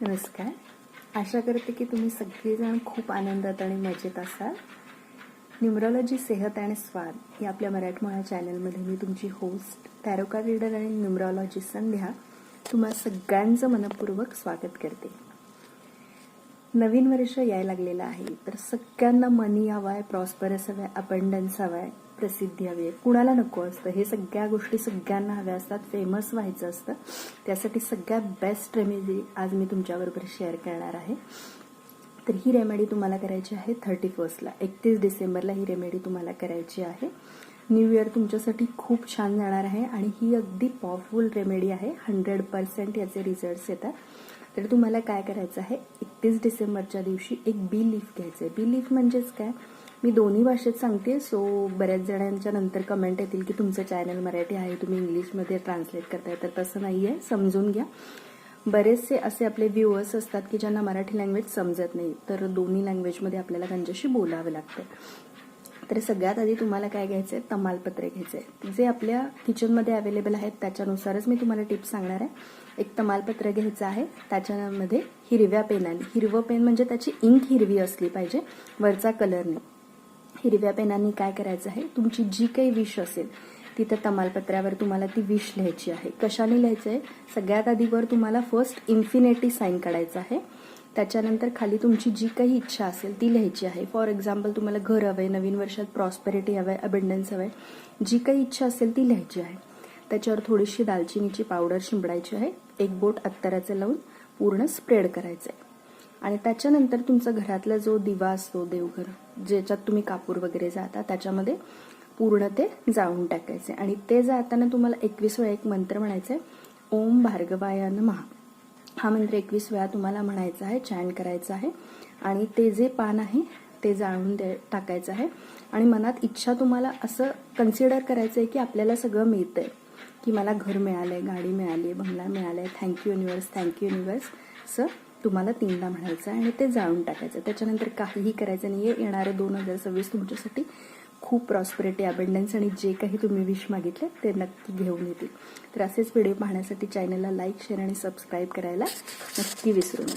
नमस्कार. आशा करते की तुम्ही सगळेजण खूप आनंदात आणि मजेत असाल. न्यूमरॉलॉजी सेहत आणि स्वाद या आपल्या मराठमोळ्या चॅनलमध्ये मी तुमची होस्ट टॅरोका रीडर आणि न्यूमरॉलॉजी संध्या तुम्हा सगळ्यांचं मनपूर्वक स्वागत करते. नवीन वर्ष यायला लागलेलं आहे, तर सगळ्यांना मनी हवाय, प्रॉस्परस हवाय, अबंडन्स हवाय, प्रसिद्धी हवी आहे. कुणाला नको असतं? हे सगळ्या गोष्टी सगळ्यांना हव्या असतात. फेमस व्हायचं असतं. त्यासाठी सगळ्यात बेस्ट रेमेडी आज मी तुमच्याबरोबर शेअर करणार आहे. तर ही रेमेडी तुम्हाला करायची आहे 31ला, 31 डिसेंबरला ही रेमेडी तुम्हाला करायची आहे. न्यू इयर तुमच्यासाठी खूप छान जाणार आहे आणि ही अगदी पॉवरफुल रेमेडी आहे. 100% याचे रिझल्ट्स येतात. तर तुम्हाला काय करायचं आहे, 31 डिसेंबरच्या दिवशी एक बी लीफ घ्यायचं आहे. बी लीफ म्हणजेच काय, मी दोन्ही भाषेत सांगते. सो बऱ्याच जणांच्या नंतर कमेंट येतील की तुमचं चॅनल मराठी आहे, तुम्ही इंग्लिशमध्ये ट्रान्सलेट करताय. तर तसं नाही आहे, समजून घ्या. बरेचसे असे आपले व्ह्युअर्स असतात की ज्यांना मराठी लँग्वेज समजत नाही, तर दोन्ही लँग्वेजमध्ये आपल्याला त्यांच्याशी बोलावं लागतं. तर सगळ्यात आधी तुम्हाला काय घ्यायचं आहे, तमालपत्र घ्यायचं आहे. जे आपल्या किचनमध्ये अवेलेबल आहेत त्याच्यानुसारच मी तुम्हाला टिप्स सांगणार आहे. एक तमालपत्र घ्यायचं आहे, त्याच्यामध्ये हिरव्या पेनाने, हिरवं पेन म्हणजे त्याची इंक हिरवी असली पाहिजे, वरचा कलर नाही. हिरव्या पेनांनी काय करायचं आहे, तुमची जी काही विश असेल तिथं तमालपत्र्यावर तुम्हाला ती विश लिहायची आहे. कशाने लिहायचं आहे, सगळ्यात आधीवर तुम्हाला फर्स्ट इन्फिनिटी साईन काढायचं आहे. त्याच्यानंतर खाली तुमची जी काही इच्छा असेल ती लिहायची आहे. फॉर एक्झाम्पल तुम्हाला घर हवंय, नवीन वर्षात प्रॉस्पेरिटी हवंय, अबंडन्स हवंय, जी काही इच्छा असेल ती लिहायची आहे. त्याच्यावर थोडीशी दालचिनीची पावडर शिंपडायची आहे. एक बोट अत्तराचं लावून पूर्ण स्प्रेड करायचं आहे. आणि त्याच्यानंतर तुमचा घरातला जो दिवा असतो, देवघर ज्याच्यात तुम्ही कापूर वगैरे जाता, त्याच्यामध्ये पूर्ण ते जाळून टाकायचे. आणि ते जाताना तुम्हाला 21 वेळा एक मंत्र म्हणायचा आहे, ओम भार्गवाय नमः. हा मंत्र 21 वेळा तुम्हाला म्हणायचा आहे, चॅन्ट करायचा आहे. आणि ते जे पान आहे ते जाळून टाकायचं आहे. आणि मनात इच्छा तुम्हाला असं कन्सिडर करायचं आहे की आपल्याला सगळं मिळतंय, की मला घर मिळालंय, गाडी मिळाली, बंगला मिळालाय, थँक्यू युनिवर्स, थँक्यू युनिवर्स, असं तुम्हाला 3दा म्हणायचं आहे आणि ते जाळून टाकायचं. त्याच्यानंतर काहीही करायचं नाहीये. येणारे 2026 तुमच्यासाठी खूप प्रॉस्पेरिटी, अबंडन्स आणि जे काही तुम्ही विश मागितले ते नक्की घेऊन येतील. तर असेच व्हिडिओ पाहण्यासाठी चॅनलला लाईक, शेअर आणि सबस्क्राईब करायला नक्की विसरू नका.